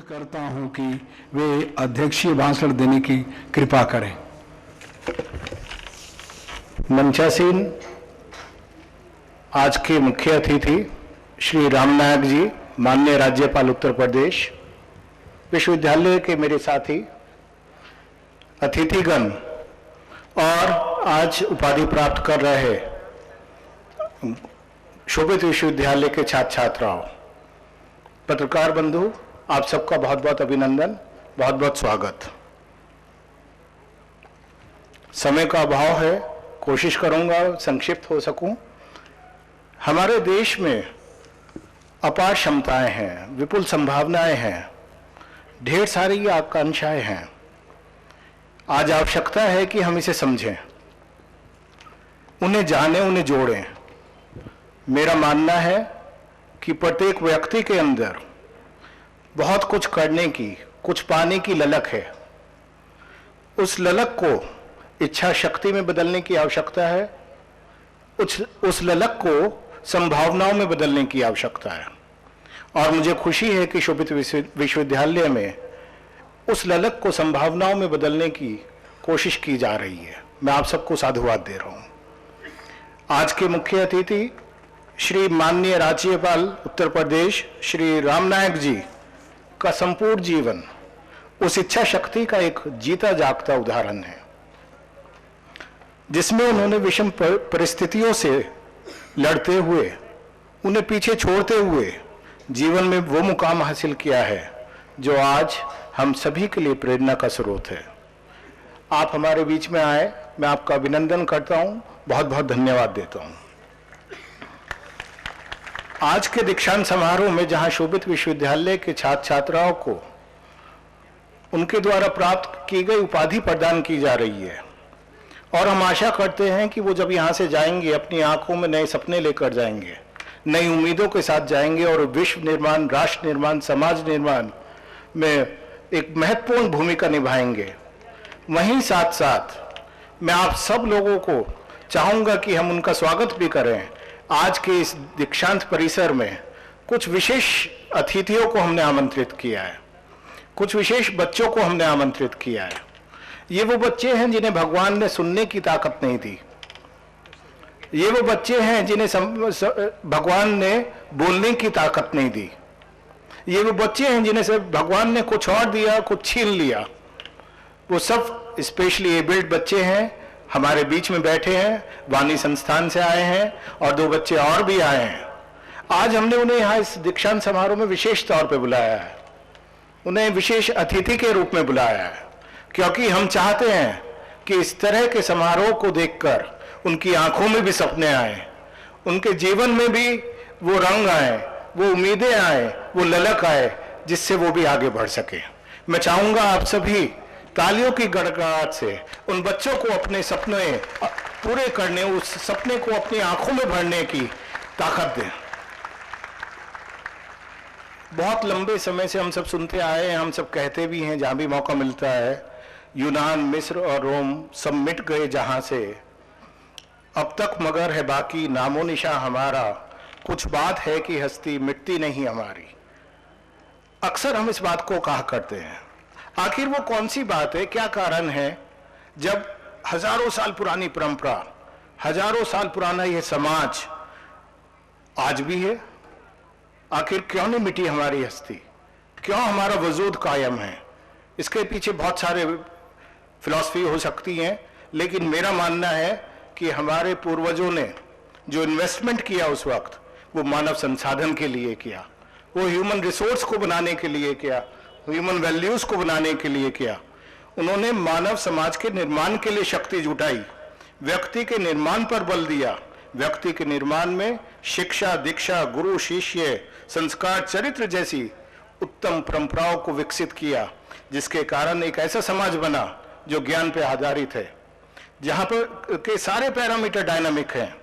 करता हूं कि वे अध्यक्षीय भाषण देने की कृपा करें। मंचासीन आज के मुख्य अतिथि श्री रामनायक जी, माननीय राज्यपाल उत्तर प्रदेश, विश्वविद्यालय के मेरे साथी, अतिथिगण और आज उपाधि प्राप्त कर रहे शोभित विश्वविद्यालय के छात्र छात्राओं, पत्रकार बंधु, आप सबका बहुत बहुत अभिनंदन, बहुत बहुत स्वागत। समय का अभाव है, कोशिश करूंगा संक्षिप्त हो सकूं। हमारे देश में अपार क्षमताएं हैं, विपुल संभावनाएं हैं, ढेर सारी आकांक्षाएं हैं। आज आवश्यकता है कि हम इसे समझें, उन्हें जानें, उन्हें जोड़ें। मेरा मानना है कि प्रत्येक व्यक्ति के अंदर बहुत कुछ करने की, कुछ पाने की ललक है। उस ललक को इच्छा शक्ति में बदलने की आवश्यकता है, उस ललक को संभावनाओं में बदलने की आवश्यकता है। और मुझे खुशी है कि शोभित विश्वविद्यालय में उस ललक को संभावनाओं में बदलने की कोशिश की जा रही है। मैं आप सबको साधुवाद दे रहा हूं। आज के मुख्य अतिथि श्री माननीय राज्यपाल उत्तर प्रदेश श्री रामनायक जी का संपूर्ण जीवन उस इच्छा शक्ति का एक जीता जागता उदाहरण है, जिसमें उन्होंने विषम परिस्थितियों से लड़ते हुए, उन्हें पीछे छोड़ते हुए जीवन में वो मुकाम हासिल किया है जो आज हम सभी के लिए प्रेरणा का स्रोत है। आप हमारे बीच में आए, मैं आपका अभिनंदन करता हूं, बहुत बहुत धन्यवाद देता हूं। आज के दीक्षांत समारोह में जहां शोभित विश्वविद्यालय के छात्र छात्राओं को उनके द्वारा प्राप्त की गई उपाधि प्रदान की जा रही है, और हम आशा करते हैं कि वो जब यहाँ से जाएंगे अपनी आंखों में नए सपने लेकर जाएंगे, नई उम्मीदों के साथ जाएंगे और विश्व निर्माण, राष्ट्र निर्माण, समाज निर्माण में एक महत्वपूर्ण भूमिका निभाएंगे। वहीं साथ साथ मैं आप सब लोगों को चाहूँगा कि हम उनका स्वागत भी करें। आज के इस दीक्षांत परिसर में कुछ विशेष अतिथियों को हमने आमंत्रित किया है, कुछ विशेष बच्चों को हमने आमंत्रित किया है। ये वो बच्चे हैं जिन्हें भगवान ने सुनने की ताकत नहीं दी। ये वो बच्चे हैं जिन्हें भगवान ने बोलने की ताकत नहीं दी। ये वो बच्चे हैं जिन्हें से भगवान ने कुछ और दिया, कुछ छीन लिया। वो सब स्पेशली एबल्ड बच्चे हैं, हमारे बीच में बैठे हैं, वाणी संस्थान से आए हैं, और 2 बच्चे और भी आए हैं। आज हमने उन्हें यहाँ इस दीक्षांत समारोह में विशेष तौर पे बुलाया है, उन्हें विशेष अतिथि के रूप में बुलाया है, क्योंकि हम चाहते हैं कि इस तरह के समारोह को देखकर उनकी आंखों में भी सपने आए, उनके जीवन में भी वो रंग आए, वो उम्मीदें आए, वो ललक आए, जिससे वो भी आगे बढ़ सके। मैं चाहूंगा आप सभी तालियों की गड़गड़ाहट से उन बच्चों को अपने सपने पूरे करने, उस सपने को अपनी आंखों में भरने की ताकत दें। बहुत लंबे समय से हम सब सुनते आए हैं, हम सब कहते भी हैं जहां भी मौका मिलता है, यूनान, मिस्र और रोम सब मिट गए जहां से, अब तक मगर है बाकी नामो निशा हमारा, कुछ बात है कि हस्ती मिटती नहीं हमारी। अक्सर हम इस बात को कहा करते हैं। आखिर वो कौन सी बात है, क्या कारण है जब हजारों साल पुरानी परंपरा, हजारों साल पुराना यह समाज आज भी है? आखिर क्यों नहीं मिटी हमारी हस्ती, क्यों हमारा वजूद कायम है? इसके पीछे बहुत सारे फिलॉसफी हो सकती हैं, लेकिन मेरा मानना है कि हमारे पूर्वजों ने जो इन्वेस्टमेंट किया उस वक्त, वो मानव संसाधन के लिए किया, वो ह्यूमन रिसोर्स को बनाने के लिए किया, ह्यूमन वैल्यूज को बनाने के लिए किया। उन्होंने मानव समाज के निर्माण के लिए शक्ति जुटाई, व्यक्ति के निर्माण पर बल दिया, व्यक्ति के निर्माण में शिक्षा, दीक्षा, गुरु शिष्य, संस्कार, चरित्र जैसी उत्तम परंपराओं को विकसित किया, जिसके कारण एक ऐसा समाज बना जो ज्ञान पर आधारित है, जहां पर के सारे पैरामीटर डायनामिक हैं,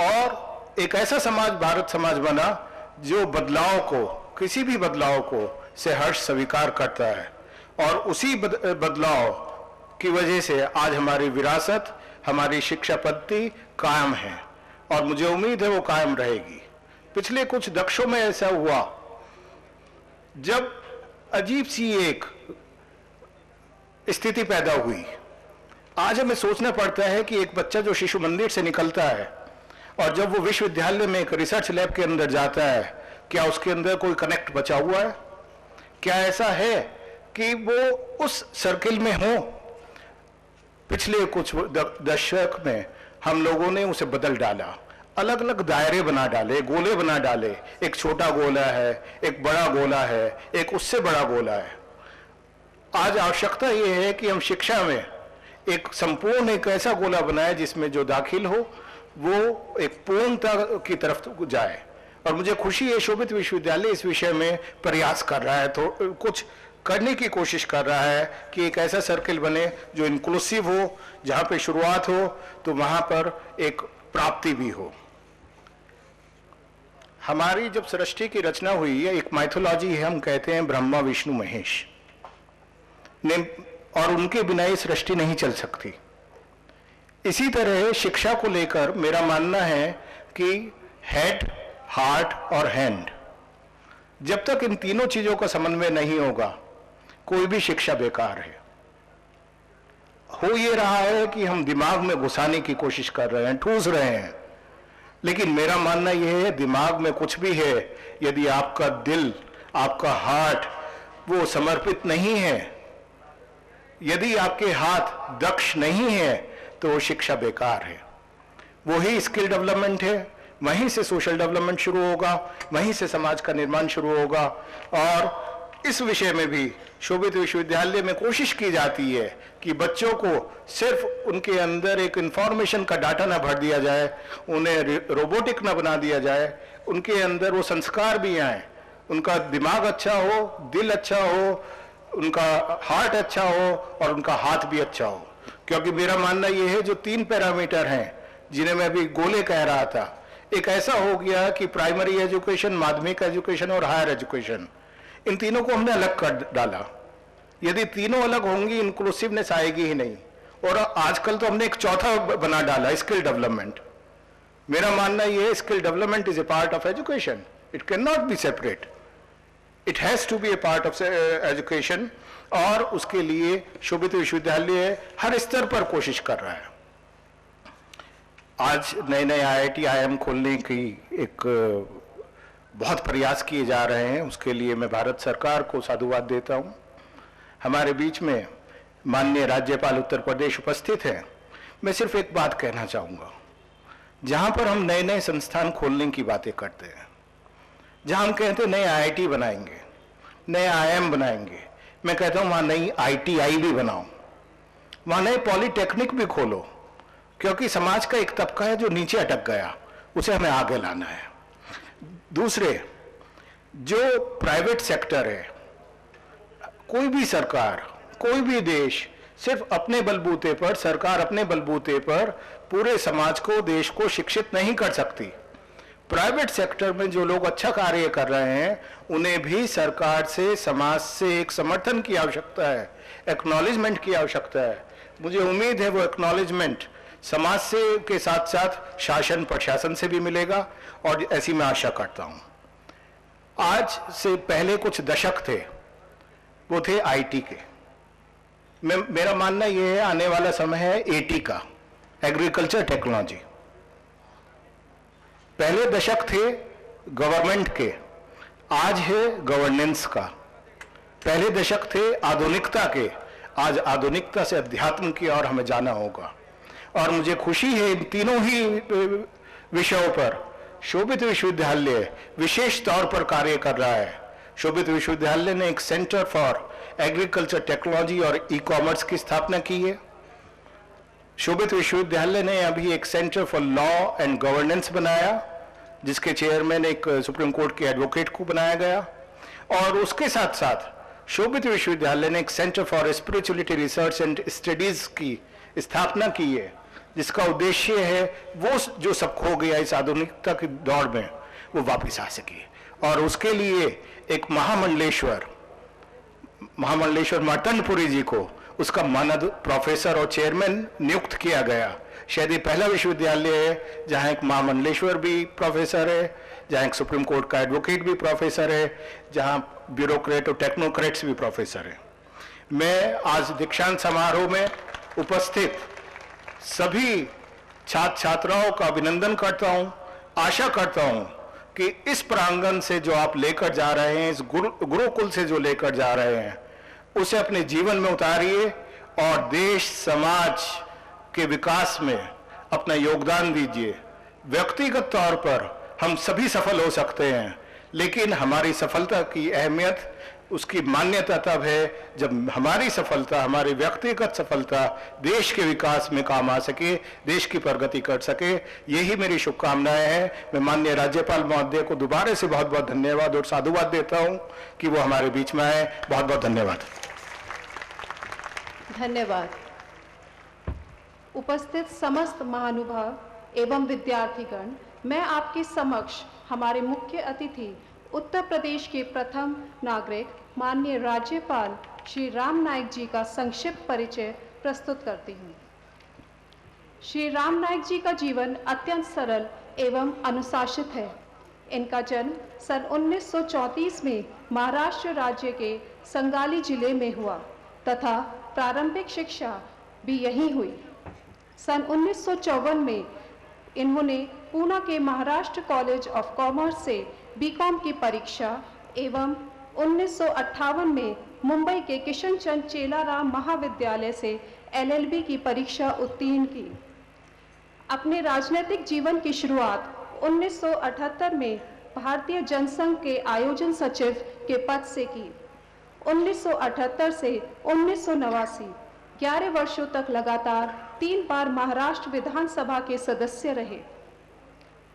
और एक ऐसा समाज, भारत समाज बना जो बदलाव को, किसी भी बदलाव को से हर्ष स्वीकार करता है। और उसी बदलाव की वजह से आज हमारी विरासत, हमारी शिक्षा पद्धति कायम है, और मुझे उम्मीद है वो कायम रहेगी। पिछले कुछ दशकों में ऐसा हुआ जब अजीब सी एक स्थिति पैदा हुई। आज हमें सोचना पड़ता है कि एक बच्चा जो शिशु मंदिर से निकलता है और जब वो विश्वविद्यालय में एक रिसर्च लैब के अंदर जाता है, क्या उसके अंदर कोई कनेक्ट बचा हुआ है? क्या ऐसा है कि वो उस सर्किल में हो? पिछले कुछ दशक में हम लोगों ने उसे बदल डाला, अलग अलग दायरे बना डाले, गोले बना डाले। एक छोटा गोला है, एक बड़ा गोला है, एक उससे बड़ा गोला है। आज आवश्यकता यह है कि हम शिक्षा में एक संपूर्ण एक ऐसा गोला बनाए जिसमें जो दाखिल हो वो एक पूर्णता की तरफ जाए। और मुझे खुशी है शोभित विश्वविद्यालय इस विषय में प्रयास कर रहा है, तो कुछ करने की कोशिश कर रहा है कि एक ऐसा सर्किल बने जो इंक्लूसिव हो, जहां पे शुरुआत हो तो वहां पर एक प्राप्ति भी हो। हमारी जब सृष्टि की रचना हुई है, एक माइथोलॉजी है, हम कहते हैं ब्रह्मा विष्णु महेश ने, और उनके बिना ये सृष्टि नहीं चल सकती। इसी तरह शिक्षा को लेकर मेरा मानना है कि हेड, हार्ट और हैंड, जब तक इन तीनों चीजों का समन्वय नहीं होगा कोई भी शिक्षा बेकार है। हो ये रहा है कि हम दिमाग में घुसाने की कोशिश कर रहे हैं, ठूस रहे हैं, लेकिन मेरा मानना यह है दिमाग में कुछ भी है, यदि आपका दिल, आपका हार्ट वो समर्पित नहीं है, यदि आपके हाथ दक्ष नहीं है, तो वो शिक्षा बेकार है। वही स्किल डेवलपमेंट है, वहीं से सोशल डेवलपमेंट शुरू होगा, वहीं से समाज का निर्माण शुरू होगा। और इस विषय में भी शोभित विश्वविद्यालय में कोशिश की जाती है कि बच्चों को सिर्फ उनके अंदर एक इंफॉर्मेशन का डाटा ना भर दिया जाए, उन्हें रोबोटिक ना बना दिया जाए, उनके अंदर वो संस्कार भी आए, उनका दिमाग अच्छा हो, दिल अच्छा हो, उनका हार्ट अच्छा हो और उनका हाथ भी अच्छा हो। क्योंकि मेरा मानना यह है जो 3 पैरामीटर हैं जिन्हें मैं अभी गोले कह रहा था, एक ऐसा हो गया कि प्राइमरी एजुकेशन, माध्यमिक एजुकेशन और हायर एजुकेशन, इन तीनों को हमने अलग कर डाला। यदि तीनों अलग होंगी इंक्लूसिवनेस आएगी ही नहीं। और आजकल तो हमने एक चौथा बना डाला, स्किल डेवलपमेंट। मेरा मानना यह है skill development is a part of education, it can not be separate, it has to be a part of education. और उसके लिए शोभित विश्वविद्यालय हर स्तर पर कोशिश कर रहा है। आज नए नए IIT IIM खोलने की एक बहुत प्रयास किए जा रहे हैं, उसके लिए मैं भारत सरकार को साधुवाद देता हूं। हमारे बीच में माननीय राज्यपाल उत्तर प्रदेश उपस्थित हैं। मैं सिर्फ एक बात कहना चाहूँगा, जहाँ पर हम नए नए संस्थान खोलने की बातें करते हैं, जहाँ हम कहते हैं नए IIT बनाएंगे, नए IIM बनाएंगे, मैं कहता हूँ वहाँ नई ITI भी बनाओ, वहाँ नए पॉलिटेक्निक भी खोलो, क्योंकि समाज का एक तबका है जो नीचे अटक गया, उसे हमें आगे लाना है। दूसरे, जो प्राइवेट सेक्टर है, कोई भी सरकार, कोई भी देश सिर्फ अपने बलबूते पर, सरकार अपने बलबूते पर पूरे समाज को, देश को शिक्षित नहीं कर सकती। प्राइवेट सेक्टर में जो लोग अच्छा कार्य कर रहे हैं उन्हें भी सरकार से, समाज से एक समर्थन की आवश्यकता है, एक्नॉलेजमेंट की आवश्यकता है। मुझे उम्मीद है वो एक्नॉलेजमेंट समाज से के साथ साथ शासन प्रशासन से भी मिलेगा, और ऐसी मैं आशा करता हूं। आज से पहले कुछ दशक थे, वो थे IT के। मेरा मानना यह है आने वाला समय है AT का, एग्रीकल्चर टेक्नोलॉजी। पहले दशक थे गवर्नमेंट के, आज है गवर्नेंस का। पहले दशक थे आधुनिकता के, आज आधुनिकता से अध्यात्म की ओर हमें जाना होगा। और मुझे खुशी है इन तीनों ही विषयों पर शोभित विश्वविद्यालय विशेष तौर पर कार्य कर रहा है। शोभित विश्वविद्यालय ने एक सेंटर फॉर एग्रीकल्चर टेक्नोलॉजी और ई-कॉमर्स की स्थापना की है। शोभित विश्वविद्यालय ने अभी एक centre for law and governance बनाया, जिसके चेयरमैन एक सुप्रीम कोर्ट के एडवोकेट को बनाया गया। और उसके साथ साथ शोभित विश्वविद्यालय ने एक centre for spirituality research and studies की स्थापना की है, जिसका उद्देश्य है वो जो सब खो गया इस आधुनिकता के दौर में वो वापस आ सके। और उसके लिए एक महामंडलेश्वर मार्तंडपुरी जी को उसका मानद प्रोफेसर और चेयरमैन नियुक्त किया गया। शायद ये पहला विश्वविद्यालय है जहां एक महामंडलेश्वर भी प्रोफेसर है, जहां एक सुप्रीम कोर्ट का एडवोकेट भी प्रोफेसर है, जहां ब्यूरोक्रेट और टेक्नोक्रेट्स भी प्रोफेसर हैं। मैं आज दीक्षांत समारोह में उपस्थित सभी छात्र छात्राओं का अभिनंदन करता हूं। आशा करता हूं कि इस प्रांगण से जो आप लेकर जा रहे हैं, इस गुरुकुल से जो लेकर जा रहे हैं, उसे अपने जीवन में उतारिए और देश समाज के विकास में अपना योगदान दीजिए। व्यक्तिगत तौर पर हम सभी सफल हो सकते हैं, लेकिन हमारी सफलता की अहमियत, उसकी मान्यता तब है जब हमारी सफलता, हमारी व्यक्तिगत सफलता देश के विकास में काम आ सके, देश की प्रगति कर सके। यही मेरी शुभकामनाएं हैं। मैं माननीय राज्यपाल महोदय को दोबारा से बहुत बहुत धन्यवाद और साधुवाद देता हूं कि वो हमारे बीच में आए। बहुत बहुत धन्यवाद। धन्यवाद। उपस्थित समस्त महानुभाव एवं विद्यार्थीगण, मैं आपके समक्ष हमारे मुख्य अतिथि उत्तर प्रदेश के प्रथम नागरिक माननीय राज्यपाल श्री राम नाईक जी का संक्षिप्त परिचय प्रस्तुत करती हूँ। श्री राम नाईक जी का जीवन अत्यंत सरल एवं अनुशासित है। इनका जन्म सन 1934 में महाराष्ट्र राज्य के संगाली जिले में हुआ तथा प्रारंभिक शिक्षा भी यहीं हुई। सन 1954 में इन्होंने पूना के महाराष्ट्र कॉलेज ऑफ कॉमर्स से बीकॉम की परीक्षा एवं 1958 में मुंबई के किशन चंद चेलाराम महाविद्यालय से एलएलबी की परीक्षा उत्तीर्ण की। अपने राजनीतिक जीवन की शुरुआत 1978 में भारतीय जनसंघ के आयोजन सचिव के पद से की। 1978 से 1989 11 वर्षों तक लगातार 3 बार महाराष्ट्र विधानसभा के सदस्य रहे।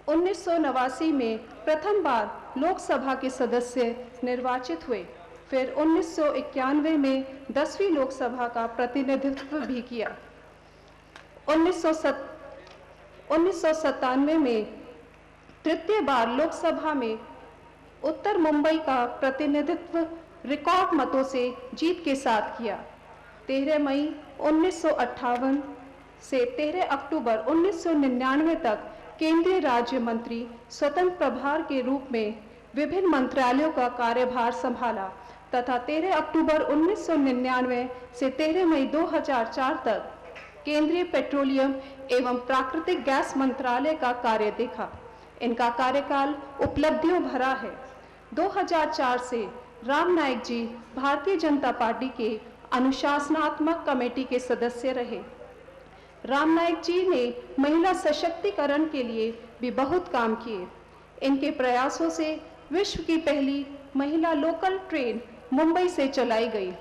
1989 में प्रथम बार लोकसभा के सदस्य निर्वाचित हुए। फिर 1991 में 10वीं लोकसभा का प्रतिनिधित्व भी किया। 1997 में तृतीय बार लोकसभा में उत्तर मुंबई का प्रतिनिधित्व रिकॉर्ड मतों से जीत के साथ किया। 13 मई 1958 से 13 अक्टूबर 1999 तक केंद्रीय राज्य मंत्री स्वतंत्र प्रभार के रूप में विभिन्न मंत्रालयों का कार्यभार संभाला तथा 13 अक्टूबर 1999 से 13 मई 2004 तक केंद्रीय पेट्रोलियम एवं प्राकृतिक गैस मंत्रालय का कार्य देखा। इनका कार्यकाल उपलब्धियों भरा है। 2004 से राम नाईक जी भारतीय जनता पार्टी के अनुशासनात्मक कमेटी के सदस्य रहे। राम नाईक जी ने महिला सशक्तिकरण के लिए भी बहुत काम किए। इनके प्रयासों से विश्व की पहली महिला लोकल ट्रेन मुंबई से चलाई गई।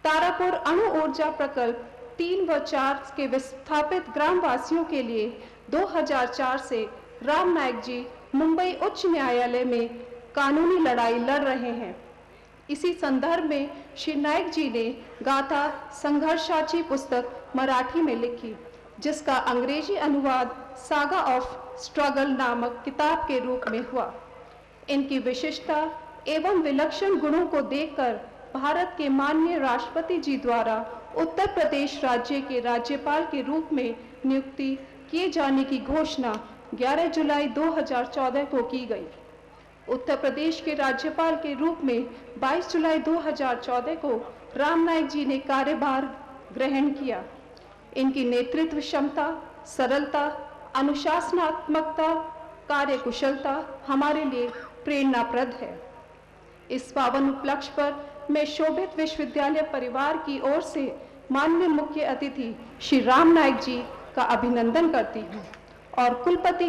तारापुर अणु ऊर्जा प्रकल्प 3 व 4 के विस्थापित ग्रामवासियों के लिए 2004 से राम नाईक जी मुंबई उच्च न्यायालय में कानूनी लड़ाई लड़ रहे हैं। इसी संदर्भ में श्री नाईक जी ने गाथा संघर्षाची पुस्तक मराठी में लिखी, जिसका अंग्रेजी अनुवाद सागा ऑफ स्ट्रगल नामक किताब के रूप में हुआ। इनकी विशिष्टता एवं विलक्षण गुणों को देखकर भारत के माननीय राष्ट्रपति जी द्वारा उत्तर प्रदेश राज्य के राज्यपाल के रूप में नियुक्ति किए जाने की घोषणा 11 जुलाई 2014 को की गई। उत्तर प्रदेश के राज्यपाल के रूप में 22 जुलाई 2014 को राम नाईक जी ने कार्यभार ग्रहण किया। इनकी नेतृत्व क्षमता, सरलता, अनुशासनात्मकता, कार्यकुशलता हमारे लिए प्रेरणाप्रद है। इस पावन उपलक्ष्य पर मैं शोभित विश्वविद्यालय परिवार की ओर से माननीय मुख्य अतिथि श्री राम नाईक जी का अभिनंदन करती हूँ और कुलपति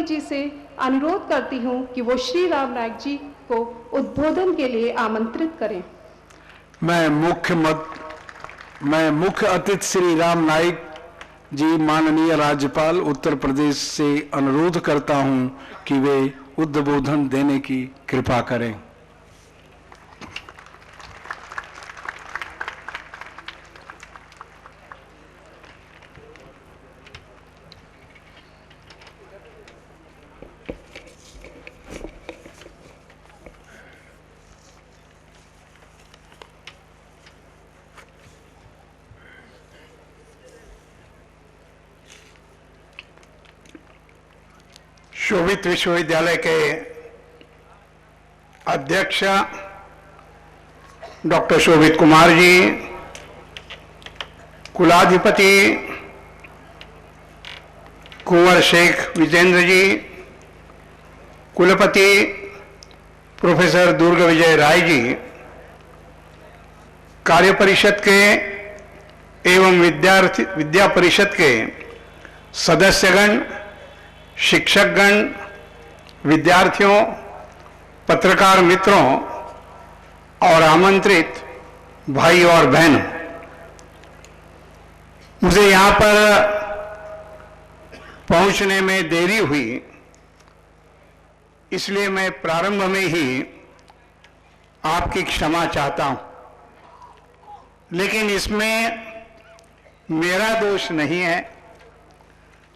जी से अनुरोध करती हूँ कि वो श्री राम नाईक जी को उद्बोधन के लिए आमंत्रित करें। मैं मुख्य अतिथि श्री राम नाईक जी माननीय राज्यपाल उत्तर प्रदेश से अनुरोध करता हूं कि वे उद्बोधन देने की कृपा करें। शोभित विश्वविद्यालय के अध्यक्ष डॉक्टर शोभित कुमार जी, कुलाधिपति कुंवर शेख विजेंद्र जी, कुलपति प्रोफेसर दुर्ग विजय राय जी, कार्य परिषद के एवं विद्या परिषद के सदस्यगण, शिक्षकगण, विद्यार्थियों, पत्रकार मित्रों और आमंत्रित भाई और बहनों, मुझे यहां पर पहुंचने में देरी हुई, इसलिए मैं प्रारंभ में ही आपकी क्षमा चाहता हूं। लेकिन इसमें मेरा दोष नहीं है,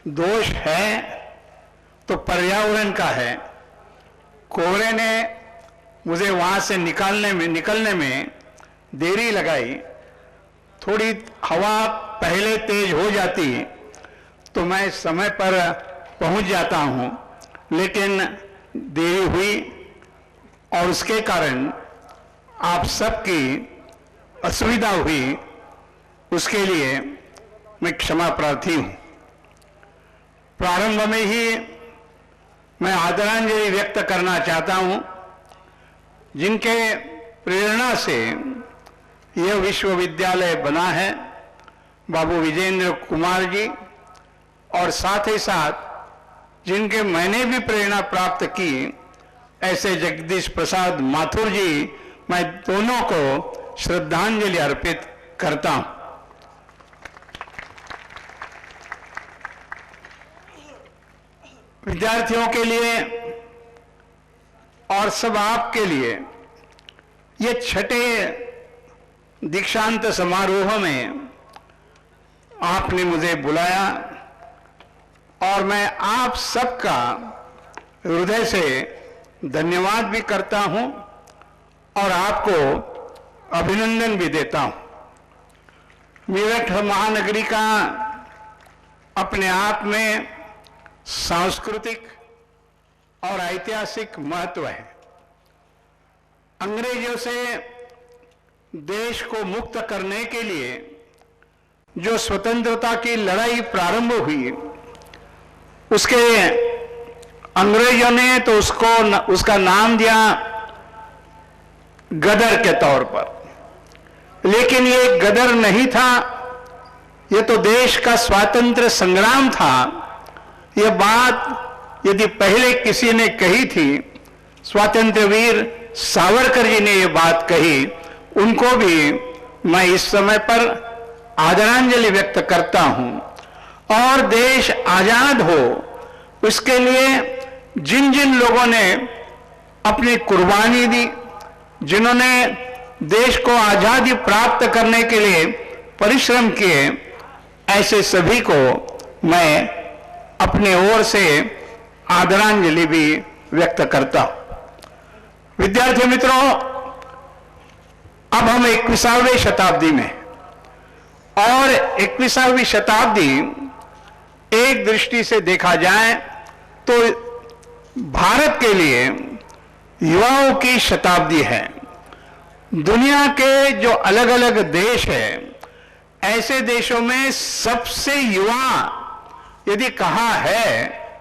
दोष है तो पर्यावरण का है। कोहरे ने मुझे वहां से निकलने में देरी लगाई। थोड़ी हवा पहले तेज हो जाती तो मैं समय पर पहुंच जाता हूं, लेकिन देरी हुई और उसके कारण आप सबकी असुविधा हुई, उसके लिए मैं क्षमा प्रार्थी हूं। प्रारंभ में ही मैं आदरांजलि व्यक्त करना चाहता हूं जिनके प्रेरणा से यह विश्वविद्यालय बना है, बाबू विजेंद्र कुमार जी, और साथ ही साथ जिनके मैंने भी प्रेरणा प्राप्त की, ऐसे जगदीश प्रसाद माथुर जी, मैं दोनों को श्रद्धांजलि अर्पित करता हूं। विद्यार्थियों के लिए और सब आपके लिए ये छठे दीक्षांत समारोह में आपने मुझे बुलाया और मैं आप सबका हृदय से धन्यवाद भी करता हूं और आपको अभिनंदन भी देता हूं। मेरठ महानगरी का अपने आप में सांस्कृतिक और ऐतिहासिक महत्व है। अंग्रेजों से देश को मुक्त करने के लिए जो स्वतंत्रता की लड़ाई प्रारंभ हुई, उसके अंग्रेजों ने तो उसका नाम दिया गदर के तौर पर, लेकिन ये गदर नहीं था, ये तो देश का स्वातंत्र्य संग्राम था। यह बात यदि पहले किसी ने कही थी, स्वातंत्र्य वीर सावरकर जी ने यह बात कही, उनको भी मैं इस समय पर आदरांजलि व्यक्त करता हूं। और देश आजाद हो, उसके लिए जिन जिन लोगों ने अपनी कुर्बानी दी, जिन्होंने देश को आजादी प्राप्त करने के लिए परिश्रम किए, ऐसे सभी को मैं अपने ओर से आदरांजलि भी व्यक्त करता हूं। विद्यार्थी मित्रों, अब हम 21वीं शताब्दी में, और 21वीं शताब्दी एक दृष्टि से देखा जाए तो भारत के लिए युवाओं की शताब्दी है। दुनिया के जो अलग अलग देश हैं, ऐसे देशों में सबसे युवा यदि कहा है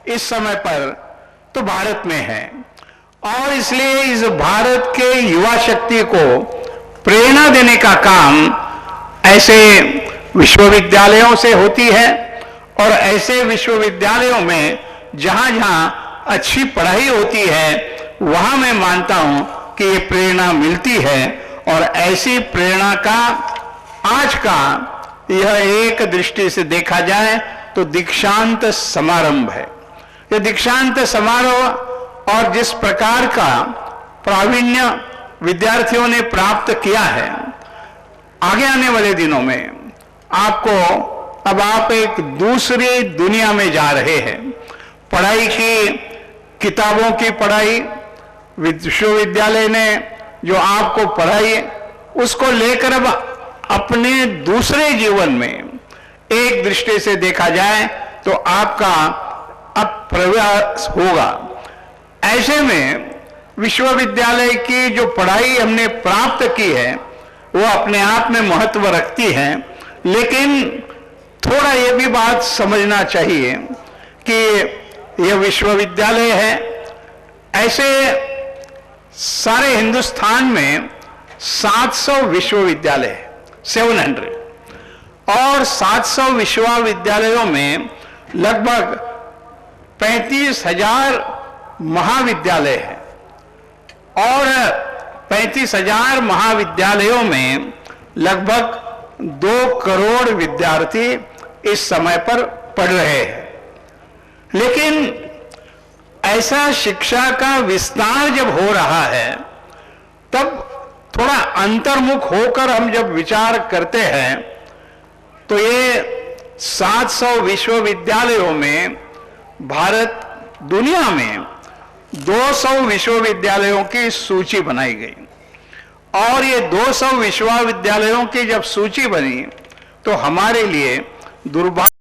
इस समय पर तो भारत में है। और इसलिए इस भारत के युवा शक्ति को प्रेरणा देने का काम ऐसे विश्वविद्यालयों से होती है, और ऐसे विश्वविद्यालयों में जहां जहां अच्छी पढ़ाई होती है, वहां मैं मानता हूं कि ये प्रेरणा मिलती है। और ऐसी प्रेरणा का आज का यह एक दृष्टि से देखा जाए तो दीक्षांत समारंभ है। यह दीक्षांत समारोह और जिस प्रकार का प्रावीण्य विद्यार्थियों ने प्राप्त किया है, आगे आने वाले दिनों में अब आप एक दूसरी दुनिया में जा रहे हैं। पढ़ाई की, किताबों की पढ़ाई, विश्वविद्यालय ने जो आपको पढ़ाई, उसको लेकर अब अपने दूसरे जीवन में एक दृष्टि से देखा जाए तो आपका अब प्रयास होगा। ऐसे में विश्वविद्यालय की जो पढ़ाई हमने प्राप्त की है वो अपने आप में महत्व रखती है, लेकिन थोड़ा ये भी बात समझना चाहिए कि यह विश्वविद्यालय है। ऐसे सारे हिंदुस्तान में 700 विश्वविद्यालय है, 700, और 700 विश्वविद्यालयों में लगभग 35,000 महाविद्यालय है, और 35,000 महाविद्यालयों में लगभग 2 करोड़ विद्यार्थी इस समय पर पढ़ रहे हैं। लेकिन ऐसा शिक्षा का विस्तार जब हो रहा है तब थोड़ा अंतर्मुख होकर हम जब विचार करते हैं तो ये 700 विश्वविद्यालयों में भारत दुनिया में 200 विश्वविद्यालयों की सूची बनाई गई, और ये 200 विश्वविद्यालयों की जब सूची बनी तो हमारे लिए दुर्भाग्य